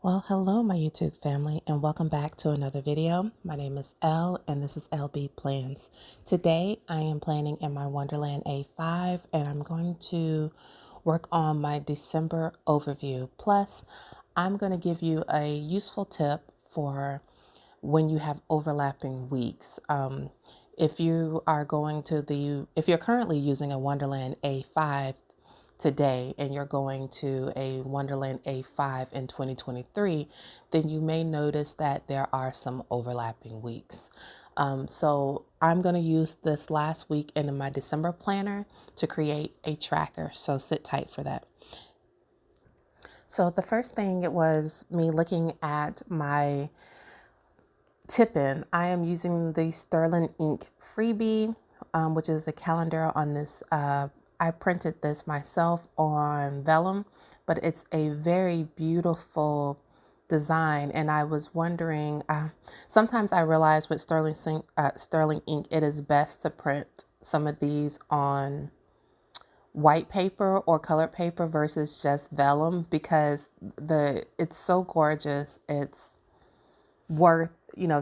Well, hello, my YouTube family, and welcome back to another video. My name is Elle, and this is LB Plans. Today, I am planning in my Wonderland A5, and I'm going to work on my December overview. Plus, I'm going to give you a useful tip for when you have overlapping weeks. If you are if you're currently using a Wonderland A5 today and you're going to a Wonderland A5 in 2023, then you may notice that there are some overlapping weeks. So I'm going to use this last week in my December planner to create a tracker. So sit tight for that. So the first thing, it was me looking at my tip-in. I am using the Sterling Ink freebie, which is a calendar on this. I printed this myself on vellum, but it's a very beautiful design. And I was wondering, sometimes I realize with Sterling Ink, it is best to print some of these on white paper or colored paper versus just vellum, because it's so gorgeous. It's worth,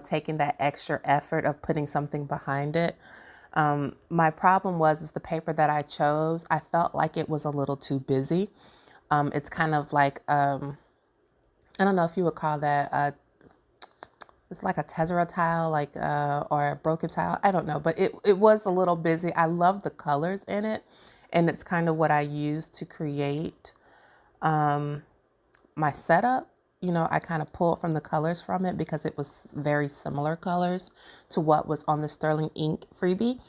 taking that extra effort of putting something behind it. My problem is the paper that I chose, I felt like it was a little too busy. It's kind of like, I don't know if you would call that, it's like a tessera tile, or a broken tile. I don't know, but it was a little busy. I love the colors in it. And it's kind of what I use to create my setup. I kind of pulled from the colors from it because it was very similar colors to what was on the Sterling Ink freebie.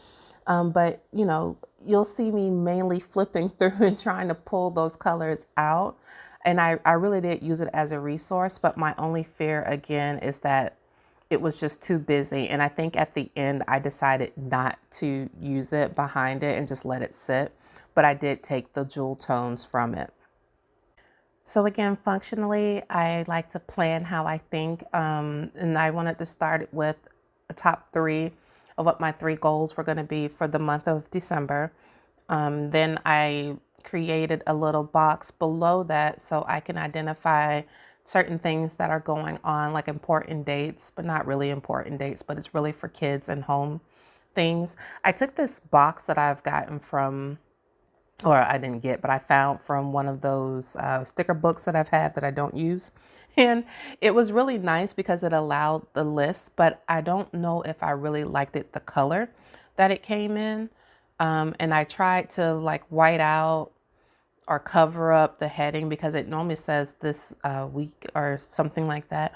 But you'll see me mainly flipping through and trying to pull those colors out. And I really did use it as a resource, but my only fear again is that it was just too busy. And I think at the end, I decided not to use it behind it and just let it sit. But I did take the jewel tones from it. So again, functionally, I like to plan how I think, and I wanted to start with a top 3 of what my 3 goals were going to be for the month of December. Then I created a little box below that so I can identify certain things that are going on, like important dates, but not really important dates, but it's really for kids and home things. I took this box that I've gotten from, or I didn't get, but I found from one of those sticker books that I've had that I don't use. And it was really nice because it allowed the list, but I don't know if I really liked it, the color that it came in. And I tried to white out or cover up the heading because it normally says this week or something like that.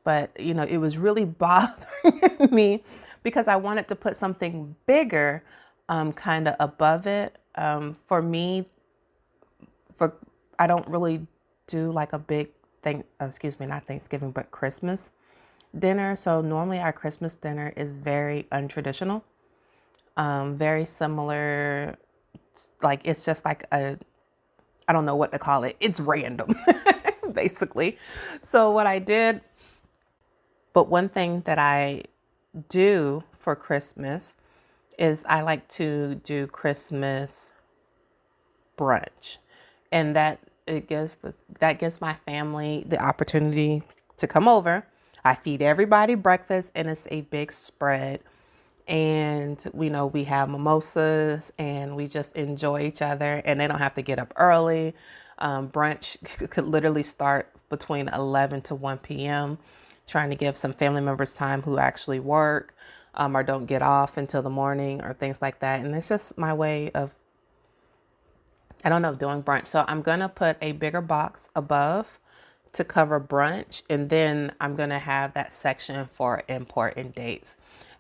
But, it was really bothering me because I wanted to put something bigger kind of above it. For me, I don't really do like a big not Thanksgiving, but Christmas dinner. So normally our Christmas dinner is very untraditional, very similar. Like it's just like I don't know what to call it. It's random, basically. So what I did, but one thing that I do for Christmas is I like to do Christmas brunch, and that gives my family the opportunity to come over. I feed everybody breakfast, and it's a big spread. And we have mimosas, and we just enjoy each other, and they don't have to get up early. Brunch could literally start between 11 to 1 p.m. trying to give some family members time who actually work or don't get off until the morning or things like that. And it's just my way of, I don't know, doing brunch. So I'm going to put a bigger box above to cover brunch. And then I'm going to have that section for important dates.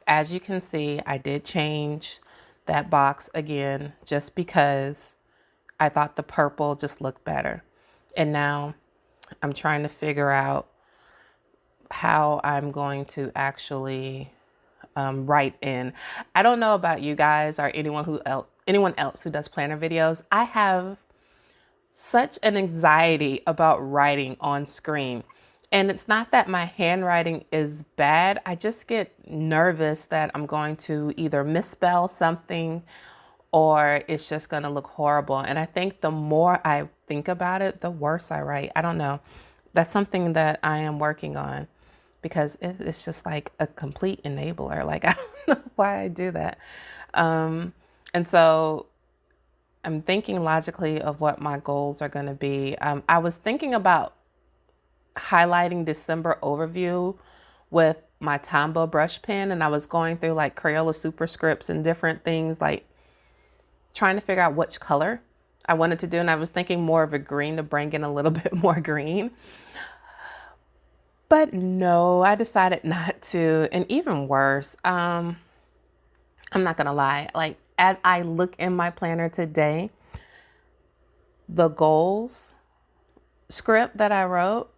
As you can see, I did change that box again, just because I thought the purple just looked better. And now I'm trying to figure out how I'm going to actually write in. I don't know about you guys or anyone else who does planner videos. I have such an anxiety about writing on screen. And it's not that my handwriting is bad. I just get nervous that I'm going to either misspell something or it's just going to look horrible. And I think the more I think about it, the worse I write. I don't know. that's something that I am working on because it's just like a complete enabler. Like, I don't know why I do that. And so I'm thinking logically of what my goals are going to be. I was thinking about highlighting December overview with my Tombow brush pen, and I was going through like Crayola superscripts and different things, like trying to figure out which color I wanted to do. And I was thinking more of a green to bring in a little bit more green. But no, I decided not to. And even worse, I'm not gonna lie, like as I look in my planner today, the goals script that I wrote,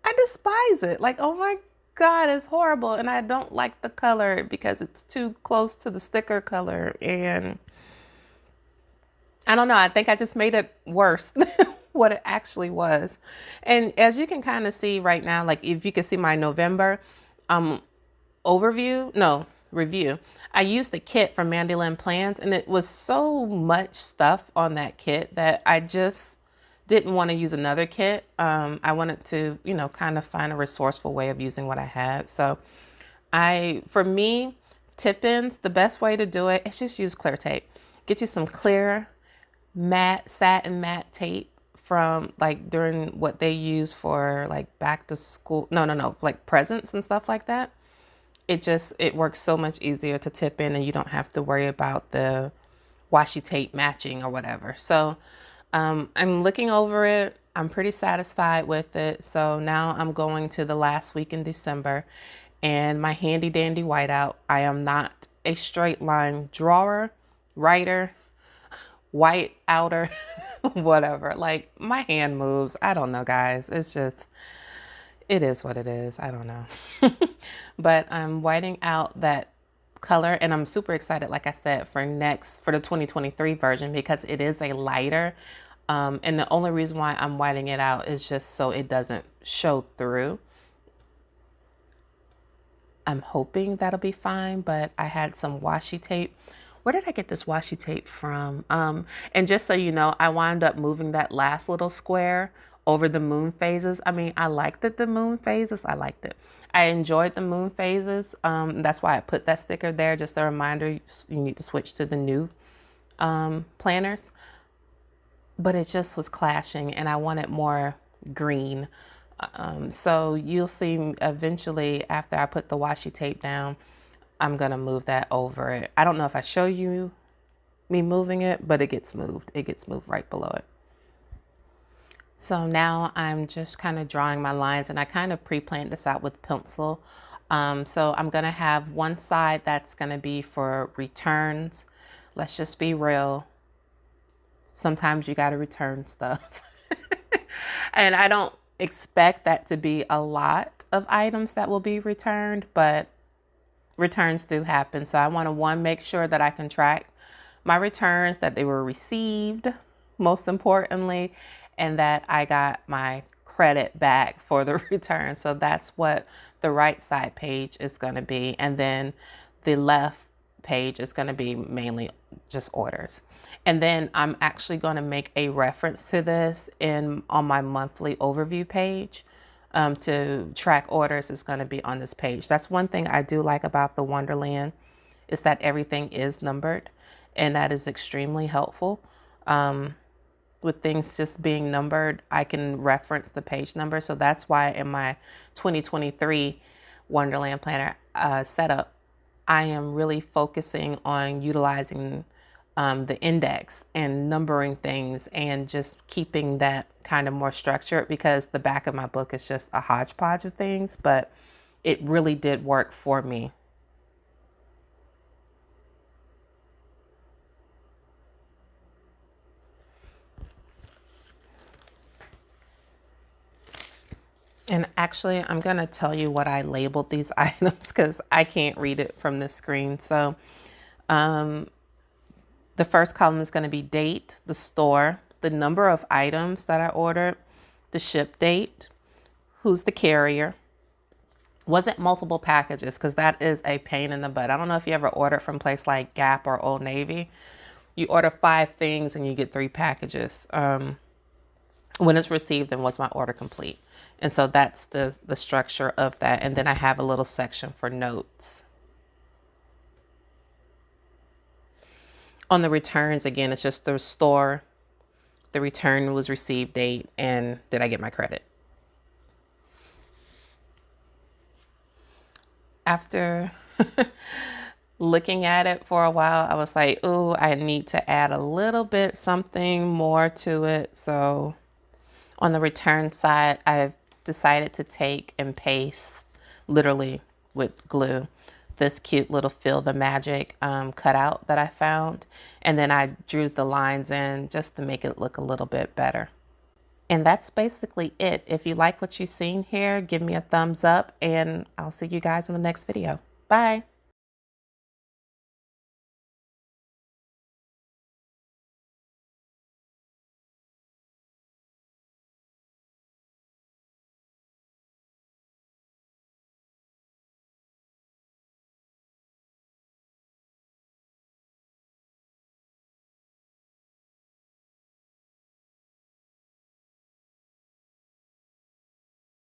I despise it. Like, oh my God, it's horrible. And I don't like the color because it's too close to the sticker color. And I don't know, I think I just made it worse than what it actually was. And as you can kind of see right now, like if you can see my November review, I used the kit from Mandolin Plans, and it was so much stuff on that kit that I just didn't want to use another kit. I wanted to, kind of find a resourceful way of using what I had. So for me, tip-ins, the best way to do it is just use clear tape. Get you some clear satin matte tape from like during what they use for like back to school. No, like presents and stuff like that. It works so much easier to tip in, and you don't have to worry about the washi tape matching or whatever. So I'm looking over it. I'm pretty satisfied with it. So now I'm going to the last week in December, and my handy dandy whiteout. I am not a straight line drawer, writer, white outer, whatever. Like, my hand moves. I don't know, guys. It is what it is. I don't know. But I'm whiting out that color, and I'm super excited, like I said, for the 2023 version, because it is a lighter. And the only reason why I'm whiting it out is just so it doesn't show through. I'm hoping that'll be fine, but I had some washi tape. Where did I get this washi tape from? And just so you know, I wound up moving that last little square over the moon phases. I mean, I liked it, the moon phases. I liked it. I enjoyed the moon phases. That's why I put that sticker there. Just a reminder, you need to switch to the new planners. But it just was clashing, and I wanted more green. So you'll see eventually, after I put the washi tape down, I'm going to move that over it. I don't know if I show you me moving it, but it gets moved. It gets moved right below it. So now I'm just kind of drawing my lines, and I kind of pre-planned this out with pencil. So I'm going to have one side that's going to be for returns. Let's just be real. Sometimes you got to return stuff. And I don't expect that to be a lot of items that will be returned, but returns do happen. So I want to, make sure that I can track my returns, that they were received, most importantly, and that I got my credit back for the return. So that's what the right side page is going to be. And then the left page is going to be mainly just orders. And then I'm actually going to make a reference to this on my monthly overview page. To track orders is going to be on this page. That's one thing I do like about the Wonderland, is that everything is numbered, and that is extremely helpful. With things just being numbered, I can reference the page number. So that's why in my 2023 Wonderland Planner setup, I am really focusing on utilizing the index and numbering things and just keeping that kind of more structured, because the back of my book is just a hodgepodge of things, but it really did work for me. And actually, I'm going to tell you what I labeled these items, because I can't read it from this screen. So the first column is going to be date, the store, the number of items that I ordered, the ship date, who's the carrier. Was it multiple packages? Because that is a pain in the butt. I don't know if you ever ordered from a place like Gap or Old Navy. You order 5 things and you get 3 packages. when it's received, then was my order complete. And so that's the structure of that. And then I have a little section for notes. On the returns, again, it's just the store, the return was received date, and did I get my credit. After looking at it for a while, I was like, oh, I need to add a little bit something more to it. So on the return side, I've decided to take and paste, literally with glue, this cute little Feel the Magic cutout that I found. And then I drew the lines in just to make it look a little bit better. And that's basically it. If you like what you've seen here, give me a thumbs up, and I'll see you guys in the next video. Bye.